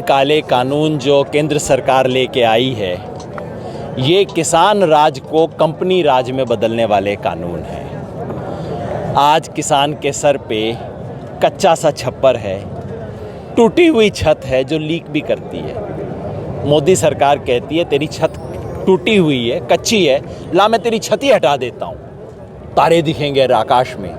काले कानून जो केंद्र सरकार लेके आई है, ये किसान राज को कंपनी राज में बदलने वाले कानून हैं। आज किसान के सर पे कच्चा सा छप्पर है, टूटी हुई छत है जो लीक भी करती है। मोदी सरकार कहती है तेरी छत टूटी हुई है, कच्ची है, ला मैं तेरी छत ही हटा देता हूँ, तारे दिखेंगे आकाश में।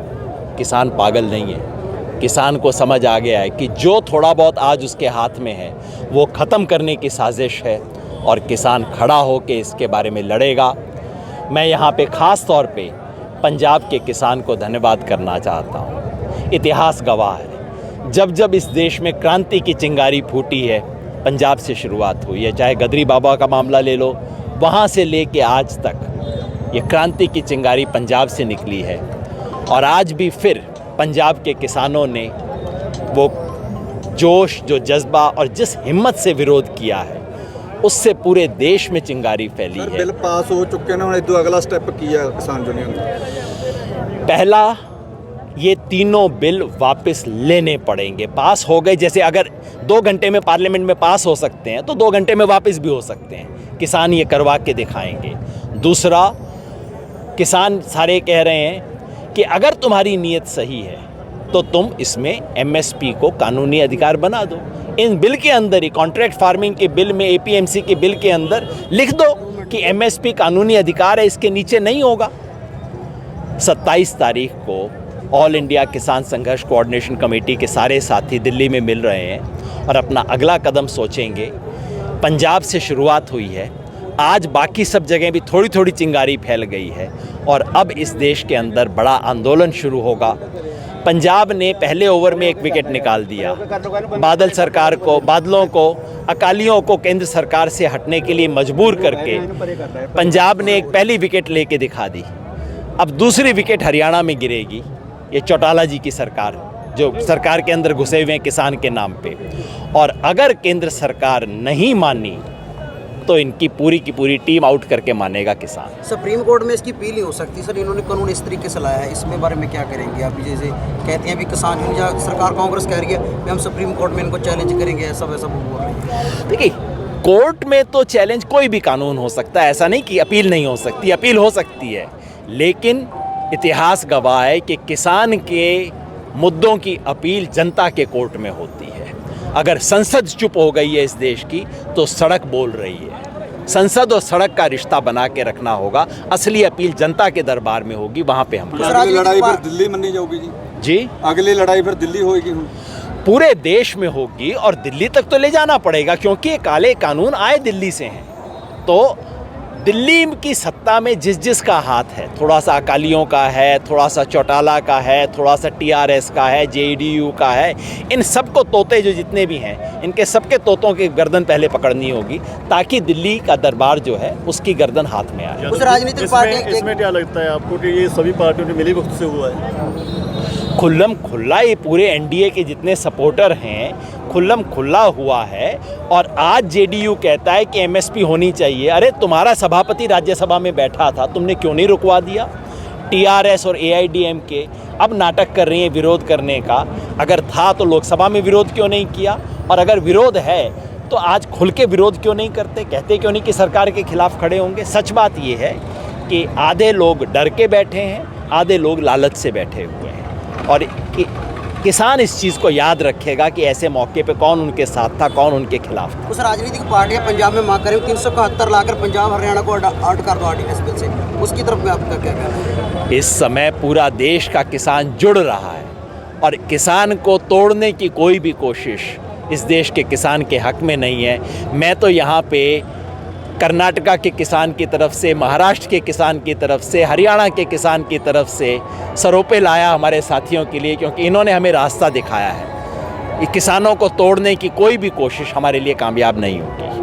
किसान पागल नहीं है। किसान को समझ आ गया है कि जो थोड़ा बहुत आज उसके हाथ में है वो ख़त्म करने की साजिश है और किसान खड़ा होकर इसके बारे में लड़ेगा। मैं यहाँ पे ख़ास तौर पे पंजाब के किसान को धन्यवाद करना चाहता हूँ। इतिहास गवाह है, जब जब इस देश में क्रांति की चिंगारी फूटी है, पंजाब से शुरुआत हुई है। चाहे गदरी बाबा का मामला ले लो, वहाँ से लेके आज तक ये क्रांति की चिंगारी पंजाब से निकली है। और आज भी फिर पंजाब के किसानों ने वो जोश, जो जज्बा और जिस हिम्मत से विरोध किया है, उससे पूरे देश में चिंगारी फैली है। बिल पास हो चुके हैं, तो अगला स्टेप किया किसान यूनियन ने। पहला, ये तीनों बिल वापस लेने पड़ेंगे। पास हो गए, जैसे अगर 2 घंटे में पार्लियामेंट में पास हो सकते हैं तो 2 घंटे में वापस भी हो सकते हैं। किसान ये करवा के दिखाएंगे। दूसरा, किसान सारे कह रहे हैं कि अगर तुम्हारी नीयत सही है तो तुम इसमें एमएसपी को कानूनी अधिकार बना दो। इन बिल के अंदर ही, कॉन्ट्रैक्ट फार्मिंग के बिल में, एपीएमसी के बिल के अंदर लिख दो कि एमएसपी कानूनी अधिकार है, इसके नीचे नहीं होगा। 27 तारीख को ऑल इंडिया किसान संघर्ष कोऑर्डिनेशन कमेटी के सारे साथी दिल्ली में मिल रहे हैं और अपना अगला कदम सोचेंगे। पंजाब से शुरुआत हुई है, आज बाकी सब जगह भी थोड़ी थोड़ी चिंगारी फैल गई है और अब इस देश के अंदर बड़ा आंदोलन शुरू होगा। पंजाब ने पहले ओवर में 1 विकेट निकाल दिया। बादलों को, अकालियों को केंद्र सरकार से हटने के लिए मजबूर करके पंजाब ने एक पहली विकेट लेके दिखा दी। अब दूसरी विकेट हरियाणा में गिरेगी। ये चौटाला जी की सरकार, जो सरकार के अंदर घुसे हुए हैं किसान के नाम पे। और अगर केंद्र सरकार नहीं मानी तो इनकी पूरी की पूरी टीम आउट करके मानेगा किसान। सुप्रीम कोर्ट में इसकी अपील नहीं हो सकती सर? इन्होंने कानून इस तरीके से लाया है, इसमें बारे में क्या करेंगे आप? जैसे कहते हैं भी किसान यूनियन, सरकार कांग्रेस कह रही है कि हम सुप्रीम कोर्ट में इनको चैलेंज करेंगे, ऐसा वैसा बोल रही है। देखिए, कोर्ट में तो चैलेंज कोई भी कानून हो सकता है, ऐसा नहीं कि अपील नहीं हो सकती। अपील हो सकती है, लेकिन इतिहास गवाह है कि किसान के मुद्दों की अपील जनता के कोर्ट में होती है। अगर संसद चुप हो गई है इस देश की तो सड़क बोल रही है। संसद और सड़क का रिश्ता बना के रखना होगा। असली अपील जनता के दरबार में होगी, वहाँ पे हम। अगली लड़ाई फिर दिल्ली मनी जाओगी जी? अगली लड़ाई फिर दिल्ली होगी, पूरे देश में होगी और दिल्ली तक तो ले जाना पड़ेगा, क्योंकि ये काले कानून आए दिल्ली से हैं। तो दिल्ली की सत्ता में जिस जिसका हाथ है, थोड़ा सा अकालियों का है, थोड़ा सा चौटाला का है, थोड़ा सा टीआरएस का है, जेडीयू का है, इन सबको तोते जो जितने भी हैं, इनके सबके तोतों की गर्दन पहले पकड़नी होगी, ताकि दिल्ली का दरबार जो है उसकी गर्दन हाथ में आए। उस राजनीतिक पार्टी, इसमें क्या लगता है आपको कि ये सभी पार्टियों ने मिलीभगत से हुआ है? खुल्लम खुल्ला ये पूरे एनडीए के जितने सपोर्टर हैं, खुल्लम खुल्ला हुआ है। और आज जेडीयू कहता है कि एमएसपी होनी चाहिए। अरे तुम्हारा सभापति राज्यसभा में बैठा था, तुमने क्यों नहीं रुकवा दिया? टीआरएस और एआईडीएमके अब नाटक कर रही हैं विरोध करने का। अगर था तो लोकसभा में विरोध क्यों नहीं किया? और अगर विरोध है तो आज खुल के विरोध क्यों नहीं करते? कहते क्यों नहीं कि सरकार के खिलाफ खड़े होंगे? सच बात ये है कि आधे लोग डर के बैठे हैं, आधे लोग लालच से बैठे हुए हैं। और किसान इस चीज़ को याद रखेगा कि ऐसे मौके पे कौन उनके साथ था, कौन उनके खिलाफ था। उस राजनीतिक पार्टियां पंजाब में मांग करें 371 लाकर पंजाब हरियाणा को आउट कर दो आर्टिकल बिल से, उसकी तरफ में आपका क्या कहना है? इस समय पूरा देश का किसान जुड़ रहा है और किसान को तोड़ने की कोई भी कोशिश इस देश के किसान के हक में नहीं है। मैं तो यहाँ पे कर्नाटका के किसान की तरफ से, महाराष्ट्र के किसान की तरफ से, हरियाणा के किसान की तरफ से सरोपे लाया हमारे साथियों के लिए, क्योंकि इन्होंने हमें रास्ता दिखाया है। ये किसानों को तोड़ने की कोई भी कोशिश हमारे लिए कामयाब नहीं होगी।